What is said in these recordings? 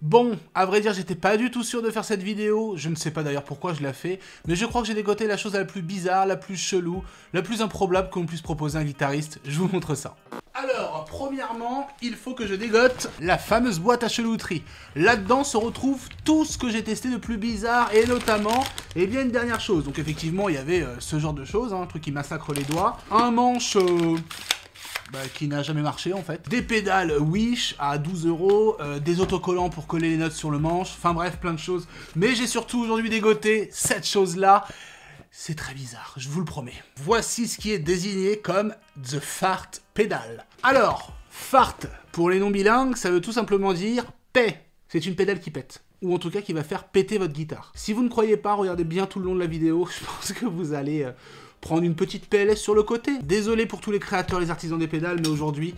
Bon, à vrai dire, j'étais pas du tout sûr de faire cette vidéo, je ne sais pas d'ailleurs pourquoi je l'ai fait, mais je crois que j'ai dégoté la chose la plus bizarre, la plus chelou, la plus improbable qu'on puisse proposer à un guitariste, je vous montre ça. Alors, premièrement, il faut que je dégote la fameuse boîte à chelouterie. Là-dedans se retrouve tout ce que j'ai testé de plus bizarre, et notamment, eh bien une dernière chose. Donc effectivement, il y avait ce genre de choses, un truc qui massacre les doigts, un manche... qui n'a jamais marché en fait. Des pédales Wish à 12 €, des autocollants pour coller les notes sur le manche, enfin bref, plein de choses. Mais j'ai surtout aujourd'hui dégoté cette chose-là. C'est très bizarre, je vous le promets. Voici ce qui est désigné comme The Fart Pedal. Alors, fart, pour les non-bilingues, ça veut tout simplement dire paix. C'est une pédale qui pète. Ou en tout cas qui va faire péter votre guitare. Si vous ne croyez pas, regardez bien tout le long de la vidéo, je pense que vous allez... prendre une petite PLS sur le côté. Désolé pour tous les créateurs et les artisans des pédales, mais aujourd'hui,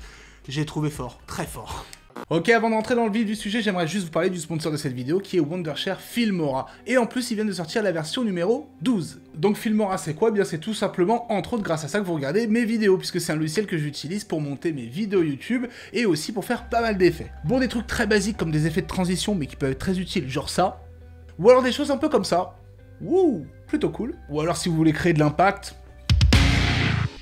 j'ai trouvé fort, très fort. Ok, avant d'entrer dans le vif du sujet, j'aimerais juste vous parler du sponsor de cette vidéo, qui est Wondershare Filmora. Et en plus, ils viennent de sortir la version numéro 12. Donc Filmora, c'est quoi? Eh bien, c'est tout simplement, entre autres, grâce à ça que vous regardez mes vidéos, puisque c'est un logiciel que j'utilise pour monter mes vidéos YouTube, et aussi pour faire pas mal d'effets. Bon, des trucs très basiques, comme des effets de transition, mais qui peuvent être très utiles, genre ça. Ou alors des choses un peu comme ça. Wouh, plutôt cool. Ou alors si vous voulez créer de l'impact,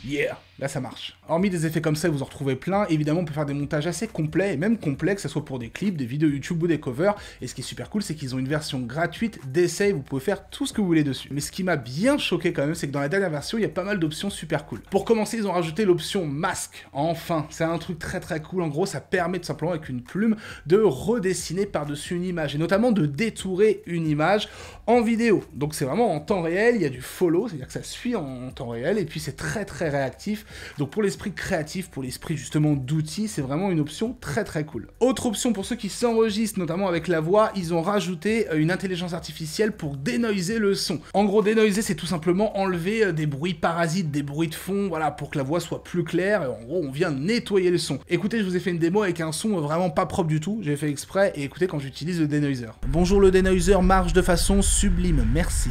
yeah, là ça marche. Hormis des effets comme ça, vous en retrouvez plein. Évidemment, on peut faire des montages assez complets et même complexes, que ce soit pour des clips, des vidéos YouTube ou des covers. Et ce qui est super cool, c'est qu'ils ont une version gratuite d'essai, vous pouvez faire tout ce que vous voulez dessus. Mais ce qui m'a bien choqué quand même, c'est que dans la dernière version, il y a pas mal d'options super cool. Pour commencer, ils ont rajouté l'option masque. Enfin, c'est un truc très très cool. En gros, ça permet tout simplement avec une plume de redessiner par-dessus une image et notamment de détourer une image en vidéo. Donc c'est vraiment en temps réel, il y a du follow, c'est-à-dire que ça suit en temps réel et puis c'est très très réactif. Donc pour l'esprit créatif, pour l'esprit justement d'outils, c'est vraiment une option très très cool. Autre option pour ceux qui s'enregistrent, notamment avec la voix, ils ont rajouté une intelligence artificielle pour dénoiser le son. En gros, dénoiser, c'est tout simplement enlever des bruits parasites, des bruits de fond, voilà, pour que la voix soit plus claire. Et en gros, on vient nettoyer le son. Écoutez, je vous ai fait une démo avec un son vraiment pas propre du tout, j'ai fait exprès, et écoutez quand j'utilise le denoiser. Bonjour, le denoiser marche de façon sublime, merci.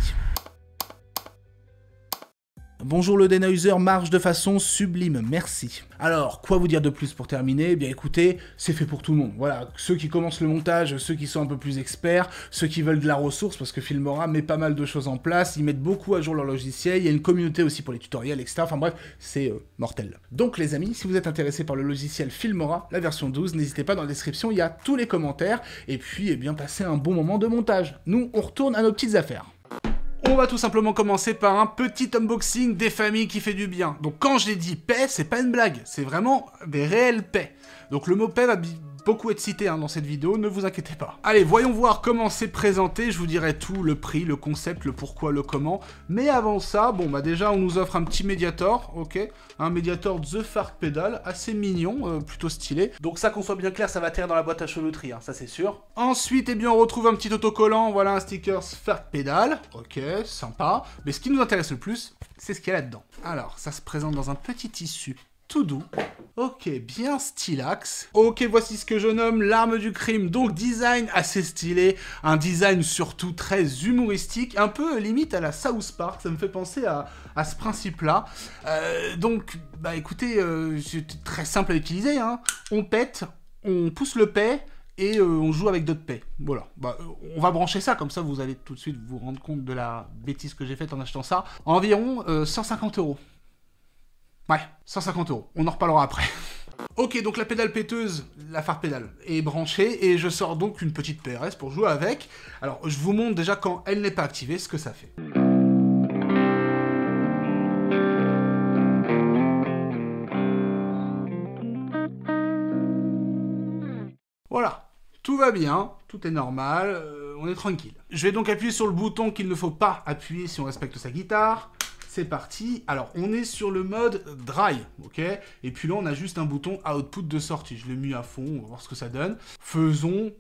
Bonjour, le denoiser marche de façon sublime, merci. Alors, quoi vous dire de plus pour terminer? Eh bien écoutez, c'est fait pour tout le monde. Voilà, ceux qui commencent le montage, ceux qui sont un peu plus experts, ceux qui veulent de la ressource, parce que Filmora met pas mal de choses en place, ils mettent beaucoup à jour leur logiciel, il y a une communauté aussi pour les tutoriels, etc. Enfin bref, c'est mortel. Donc les amis, si vous êtes intéressés par le logiciel Filmora, la version 12, n'hésitez pas, dans la description, il y a tous les commentaires, et puis, eh bien, passez un bon moment de montage. Nous, on retourne à nos petites affaires. On va tout simplement commencer par un petit unboxing des familles qui fait du bien. Donc quand je l'ai dit paix, c'est pas une blague, c'est vraiment des réelles paix. Donc le mot paix va beaucoup être cité dans cette vidéo, ne vous inquiétez pas. Allez, voyons voir comment c'est présenté, je vous dirai tout, le prix, le concept, le pourquoi, le comment. Mais avant ça, bon bah déjà on nous offre un petit Mediator, ok, un Mediator The Fart Pedal, assez mignon, plutôt stylé. Donc ça, qu'on soit bien clair, ça va atterrir dans la boîte à chelouterie, ça c'est sûr. Ensuite, eh bien on retrouve un petit autocollant, voilà un sticker Fart Pedal, ok, sympa. Mais ce qui nous intéresse le plus, c'est ce qu'il y a là-dedans. Alors, ça se présente dans un petit tissu tout doux. Ok, bien stylax. Ok, voici ce que je nomme l'arme du crime. Donc design assez stylé, un design surtout très humoristique, un peu limite à la South Park, ça me fait penser à ce principe-là. Donc, bah écoutez, c'est très simple à utiliser, hein. On pète, on pousse le paix, et on joue avec d'autres paix. Voilà, bah, on va brancher ça, comme ça vous allez tout de suite vous rendre compte de la bêtise que j'ai faite en achetant ça. Environ 150 €. Ouais, 150 €. On en reparlera après. Ok, donc la pédale péteuse, la Fart Pedal, est branchée et je sors donc une petite PRS pour jouer avec. Alors, je vous montre déjà quand elle n'est pas activée ce que ça fait. Voilà, tout va bien, tout est normal, on est tranquille. Je vais donc appuyer sur le bouton qu'il ne faut pas appuyer si on respecte sa guitare. C'est parti. Alors, on est sur le mode dry, ok? Et puis là, on a juste un bouton output de sortie. Je l'ai mis à fond, on va voir ce que ça donne. Faisons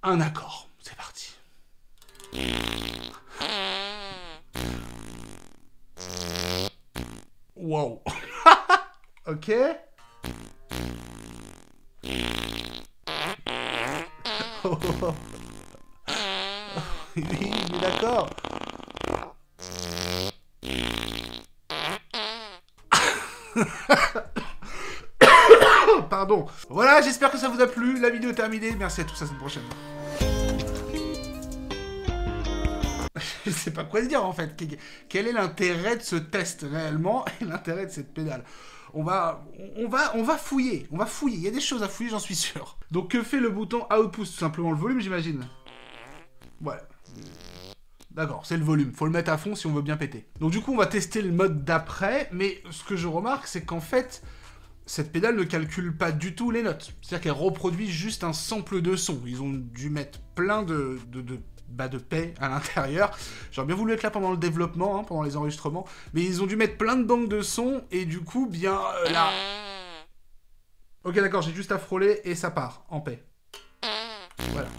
un accord. C'est parti. Wow. Ok. Oh. Oui, mais d'accord. pardon. Voilà, j'espère que ça vous a plu. La vidéo est terminée. Merci à tous, à la semaine prochaine. Je sais pas quoi dire en fait. Quel est l'intérêt de ce test réellement et l'intérêt de cette pédale? On va fouiller. On va fouiller. Il y a des choses à fouiller, j'en suis sûr. Donc que fait le bouton Output? Tout simplement le volume, j'imagine. Ouais. D'accord, c'est le volume. Faut le mettre à fond si on veut bien péter. Donc du coup, on va tester le mode d'après. Mais ce que je remarque, c'est qu'en fait, cette pédale ne calcule pas du tout les notes. C'est-à-dire qu'elle reproduit juste un sample de son. Ils ont dû mettre plein de paix à l'intérieur. J'aurais bien voulu être là pendant le développement, hein, pendant les enregistrements. Mais ils ont dû mettre plein de banques de sons. Et du coup, bien là... Ok, d'accord, j'ai juste à frôler et ça part, en paix. Voilà.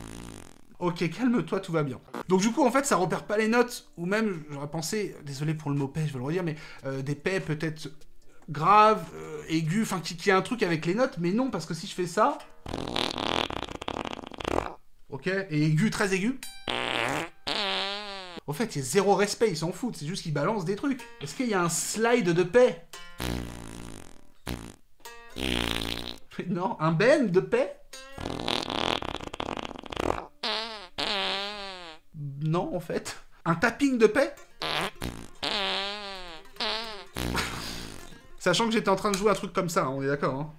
Ok, calme-toi, tout va bien. Donc du coup, en fait, ça repère pas les notes, ou même, j'aurais pensé, désolé pour le mot paix, je vais le redire, mais des paix peut-être graves, aigus, enfin, qui a un truc avec les notes, mais non, parce que si je fais ça... Ok, et aigu, très aigu. En fait, il y a zéro respect, ils s'en foutent, c'est juste qu'ils balancent des trucs. Est-ce qu'il y a un slide de paix? Non, un bend de paix? Non, en fait. Un tapping de paix? Sachant que j'étais en train de jouer un truc comme ça, hein, on est d'accord, hein.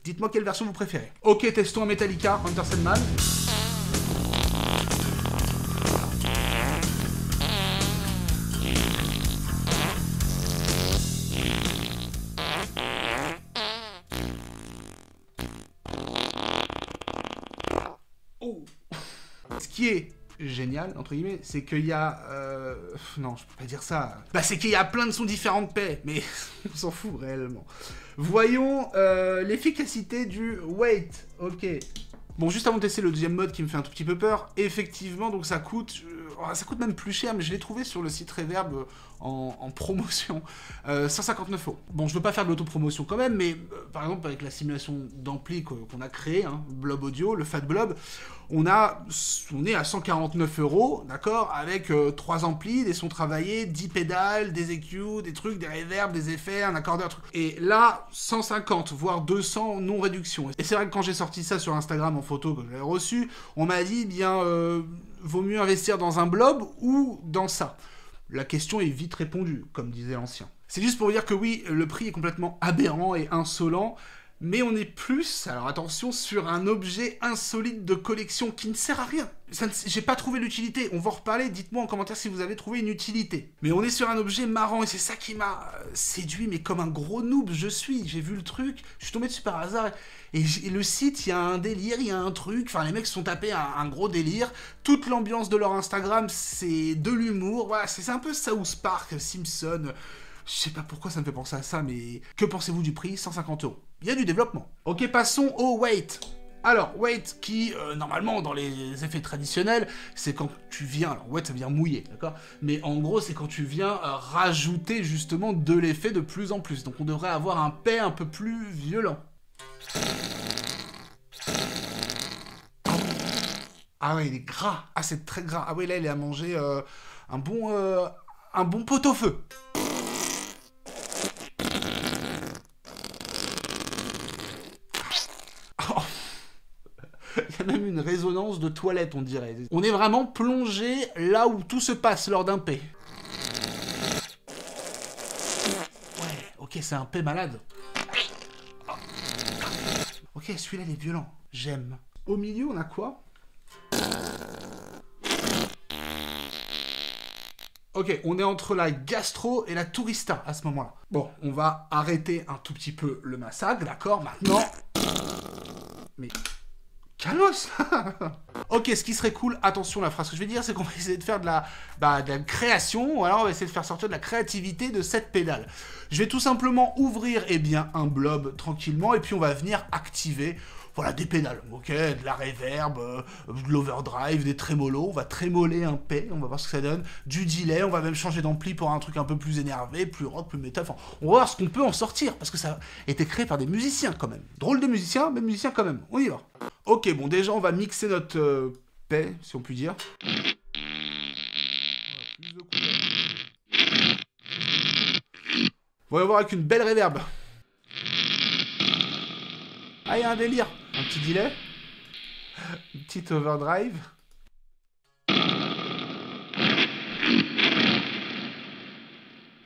Dites-moi quelle version vous préférez. Ok, testons un Metallica, Enter Sandman. Oh. Ce qui est génial, entre guillemets, c'est qu'il y a... Non, je peux pas dire ça. Bah, c'est qu'il y a plein de sons différents de paix, mais on s'en fout réellement. Voyons l'efficacité du wait. Ok. Bon, juste avant de tester le deuxième mode qui me fait un tout petit peu peur, effectivement, donc ça coûte même plus cher, mais je l'ai trouvé sur le site Reverb en promotion, 159 €. Bon, je veux pas faire de l'autopromotion quand même, mais par exemple, avec la simulation d'ampli qu'on a créée, hein, Blob Audio, le Fat Blob, on est à 149 €, d'accord, avec 3 amplis, des sons travaillés, 10 pédales, des EQ, des trucs, des reverbs, des effets, un accordeur, truc. Et là, 150, voire 200 non réduction. Et c'est vrai que quand j'ai sorti ça sur Instagram en photo que j'avais reçu, on m'a dit, bien, vaut mieux investir dans un blob ou dans ça. La question est vite répondue, comme disait l'ancien. C'est juste pour vous dire que oui, le prix est complètement aberrant et insolent, mais on est plus, alors attention, sur un objet insolite de collection qui ne sert à rien. J'ai pas trouvé l'utilité, on va en reparler, dites-moi en commentaire si vous avez trouvé une utilité. Mais on est sur un objet marrant et c'est ça qui m'a séduit, mais comme un gros noob je suis. J'ai vu le truc, je suis tombé dessus par hasard, et le site, il y a un délire, il y a un truc, enfin les mecs se sont tapés un gros délire. Toute l'ambiance de leur Instagram, c'est de l'humour, voilà, c'est un peu South Park, Simpson... Je sais pas pourquoi ça me fait penser à ça, mais que pensez-vous du prix? 150 €. Il y a du développement. Ok, passons au wait. Alors, wait qui, normalement, dans les effets traditionnels, c'est quand tu viens... Alors, wait, ça veut dire mouiller, d'accord? Mais en gros, c'est quand tu viens rajouter, justement, de l'effet de plus en plus. Donc, on devrait avoir un paix un peu plus violent. Ah ouais, il est gras. Ah, c'est très gras. Ah ouais, là, il est à manger un bon pot-au-feu. Il y a même une résonance de toilette, on dirait. On est vraiment plongé là où tout se passe lors d'un paix. Ouais, ok, c'est un paix malade. Ok, celui-là, il est violent. J'aime. Au milieu, on a quoi? Ok, on est entre la gastro et la tourista à ce moment-là. Bon, on va arrêter un tout petit peu le massacre, d'accord? Maintenant... Mais... Calmos. Ok, ce qui serait cool, attention, la phrase que je vais dire, c'est qu'on va essayer de faire de la création, ou alors on va essayer de faire sortir de la créativité de cette pédale. Je vais tout simplement ouvrir, eh bien, un blob tranquillement, et puis on va venir activer, voilà, des pédales, ok, de la reverb, de l'overdrive, des trémolos, on va trémoler un paix, on va voir ce que ça donne, du delay, on va même changer d'ampli pour un truc un peu plus énervé, plus rock, plus métal, enfin, on va voir ce qu'on peut en sortir, parce que ça a été créé par des musiciens quand même. Drôle de musiciens, mais musiciens quand même, on y va. Ok, bon, déjà, on va mixer notre paix, si on peut dire. On va voir avec une belle reverb. Ah, il y a un délire. Un petit delay. Une petite overdrive.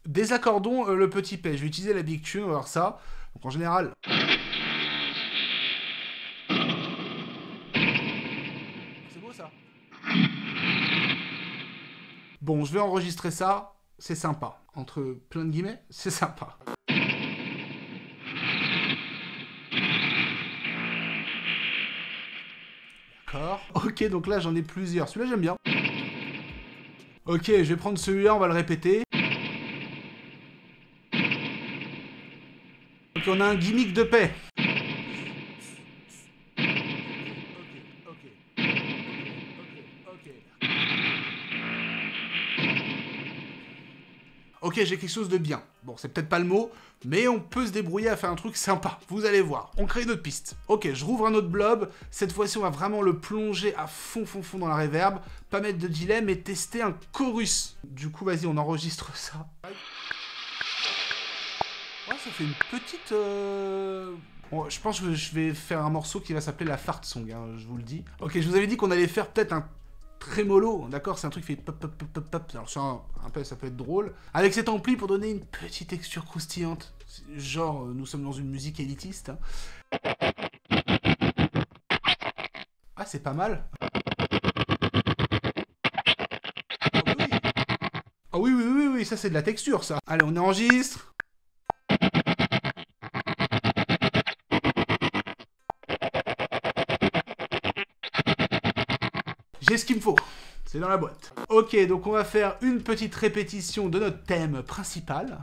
Désaccordons le petit P. Je vais utiliser la Big Tune, on va voir ça. Donc en général... C'est beau ça. Bon, je vais enregistrer ça. C'est sympa. Entre plein de guillemets, c'est sympa. D'accord. Ok, donc là j'en ai plusieurs. Celui-là j'aime bien. Ok, je vais prendre celui-là, on va le répéter. Ok, on a un gimmick de paix. Ok, j'ai quelque chose de bien. Bon, c'est peut-être pas le mot, mais on peut se débrouiller à faire un truc sympa. Vous allez voir. On crée une autre piste. Ok, je rouvre un autre blob. Cette fois-ci, on va vraiment le plonger à fond dans la reverb. Pas mettre de delay, mais tester un chorus. Du coup, vas-y, on enregistre ça. Ouais, ça fait une petite... Bon, je pense que je vais faire un morceau qui va s'appeler la fart song, hein, je vous le dis. Ok, je vous avais dit qu'on allait faire peut-être un trémolo, d'accord? C'est un truc qui fait pop pop pop pop pop. Alors ça, ça peut être drôle. Avec cet ampli pour donner une petite texture croustillante. Genre, nous sommes dans une musique élitiste. Hein. Ah, c'est pas mal. Ah oui, oui, ça c'est de la texture, ça. Allez, on enregistre. J'ai ce qu'il me faut. C'est dans la boîte. Ok, donc on va faire une petite répétition de notre thème principal.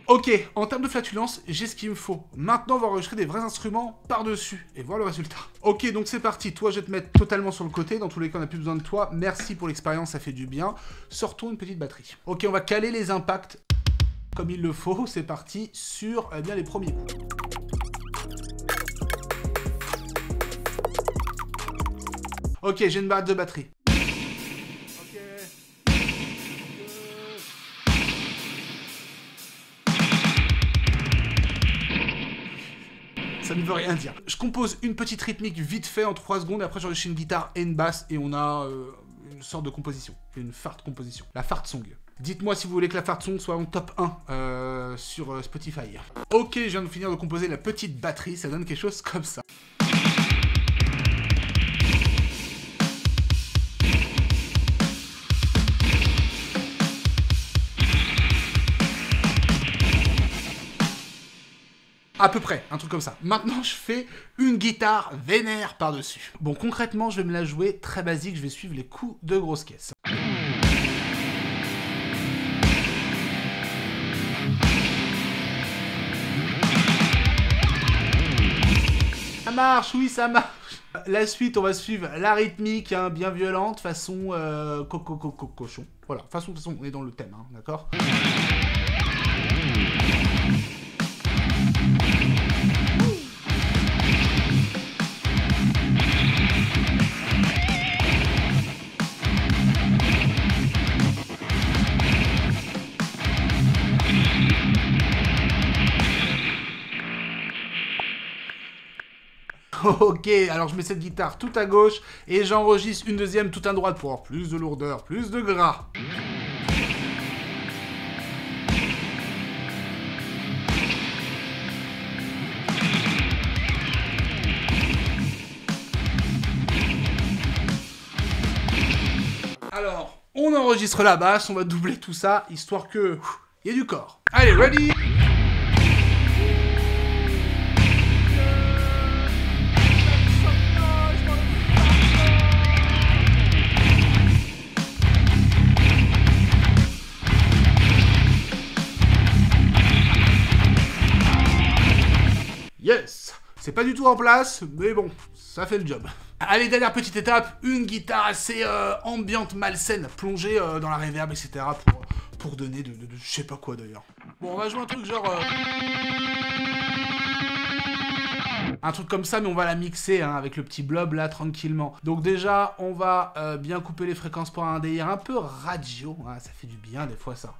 Ok, en termes de flatulence, j'ai ce qu'il me faut. Maintenant, on va enregistrer des vrais instruments par-dessus et voir le résultat. Ok, donc c'est parti. Toi, je vais te mettre totalement sur le côté. Dans tous les cas, on n'a plus besoin de toi. Merci pour l'expérience, ça fait du bien. Sortons une petite batterie. Ok, on va caler les impacts comme il le faut. C'est parti sur bien les premiers coups. Ok, j'ai une barre de batterie. Ça ne veut rien dire. Je compose une petite rythmique vite fait en 3 secondes, et après j'enregistre une guitare et une basse, et on a une sorte de composition. Une fart composition. La fart song. Dites-moi si vous voulez que la fart song soit en top 1 sur Spotify. Ok, je viens de finir de composer la petite batterie, ça donne quelque chose comme ça. À peu près, un truc comme ça. Maintenant, je fais une guitare vénère par-dessus. Bon, concrètement, je vais me la jouer très basique, je vais suivre les coups de grosse caisse. Ça marche, oui, ça marche. La suite, on va suivre la rythmique, hein, bien violente, façon cochon. Voilà, façon, on est dans le thème, hein, d'accord ? Ok, alors je mets cette guitare tout à gauche et j'enregistre une deuxième tout à droite pour avoir plus de lourdeur, plus de gras. Alors, on enregistre la basse, on va doubler tout ça, histoire que il y ait du corps. Allez, ready ? Yes! C'est pas du tout en place, mais bon, ça fait le job. Allez, dernière petite étape, une guitare assez ambiante, malsaine, plongée dans la reverb, etc. pour donner de je sais pas quoi d'ailleurs. Bon, on va jouer un truc genre... Un truc comme ça, mais on va la mixer hein, avec le petit blob là, tranquillement. Donc déjà, on va bien couper les fréquences pour un délire un peu radio. Ah, ça fait du bien des fois ça.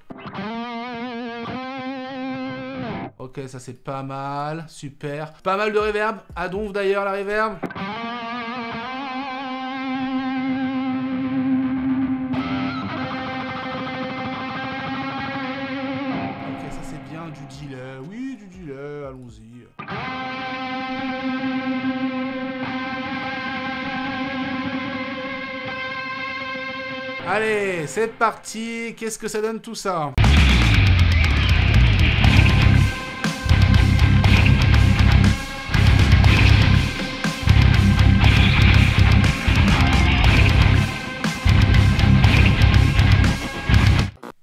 Ok, ça c'est pas mal, super. Pas mal de reverb, à donf d'ailleurs la reverb. Ok, ça c'est bien, du delay, oui du delay, allons-y. Allez, c'est parti, qu'est-ce que ça donne tout ça ?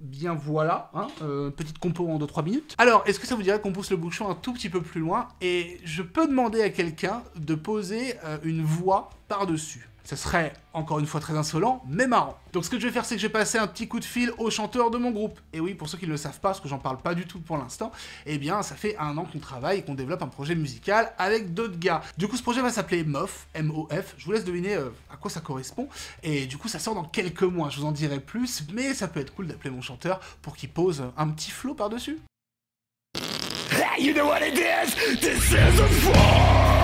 Bien voilà, hein, petite compo en 2-3 minutes. Alors, est-ce que ça vous dirait qu'on pousse le bouchon un tout petit peu plus loin et je peux demander à quelqu'un de poser une voix par-dessus. Ça serait, encore une fois, très insolent, mais marrant. Donc ce que je vais faire, c'est que je vais passer un petit coup de fil au chanteur de mon groupe. Et oui, pour ceux qui ne le savent pas, parce que j'en parle pas du tout pour l'instant, eh bien, ça fait 1 an qu'on travaille et qu'on développe un projet musical avec d'autres gars. Du coup, ce projet va s'appeler MOF, M-O-F. Je vous laisse deviner à quoi ça correspond. Et du coup, ça sort dans quelques mois, je vous en dirai plus, mais ça peut être cool d'appeler mon chanteur pour qu'il pose un petit flow par-dessus. Hey, you know what it is? This is a form!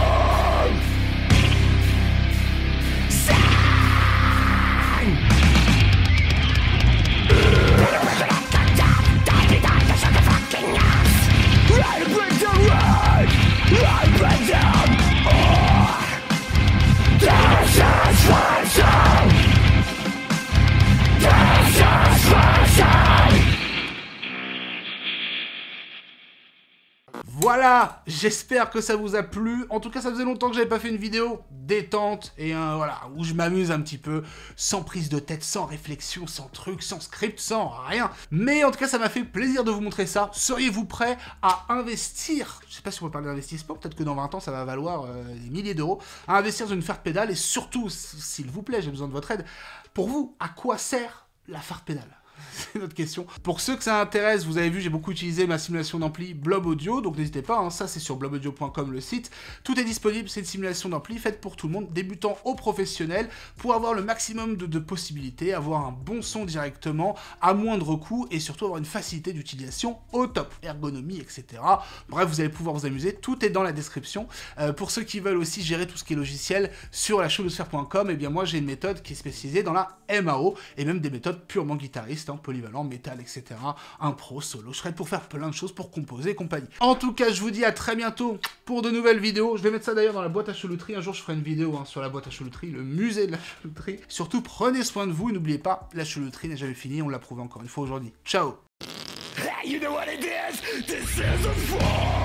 Voilà, j'espère que ça vous a plu. En tout cas, ça faisait longtemps que j'avais pas fait une vidéo détente et voilà, où je m'amuse un petit peu, sans prise de tête, sans réflexion, sans truc, sans script, sans rien. Mais en tout cas, ça m'a fait plaisir de vous montrer ça. Seriez-vous prêts à investir, je sais pas si on peut parler d'investissement, peut-être que dans 20 ans, ça va valoir des milliers d'euros, à investir dans une farde pédale et surtout, s'il vous plaît, j'ai besoin de votre aide. Pour vous, à quoi sert la farde pédale ? C'est notre question. Pour ceux que ça intéresse, vous avez vu, j'ai beaucoup utilisé ma simulation d'ampli Blob Audio, donc n'hésitez pas, hein, ça c'est sur blobaudio.com le site. Tout est disponible, c'est une simulation d'ampli faite pour tout le monde, débutant au professionnel, pour avoir le maximum de possibilités, avoir un bon son directement, à moindre coût, et surtout avoir une facilité d'utilisation au top, ergonomie, etc. Bref, vous allez pouvoir vous amuser, tout est dans la description. Pour ceux qui veulent aussi gérer tout ce qui est logiciel, sur la chaudeosphère.com, et bien moi j'ai une méthode qui est spécialisée dans la MAO, et même des méthodes purement guitaristes, hein, polyvalent, métal, etc. Impro, solo, shred pour faire plein de choses, pour composer et compagnie. En tout cas, je vous dis à très bientôt pour de nouvelles vidéos. Je vais mettre ça d'ailleurs dans la boîte à chelouterie. Un jour, je ferai une vidéo sur la boîte à chelouterie, le musée de la chelouterie. Surtout, prenez soin de vous et n'oubliez pas, la chelouterie n'est jamais finie. On l'a prouvé encore une fois aujourd'hui. Ciao! Hey, you know what it is? This is a form!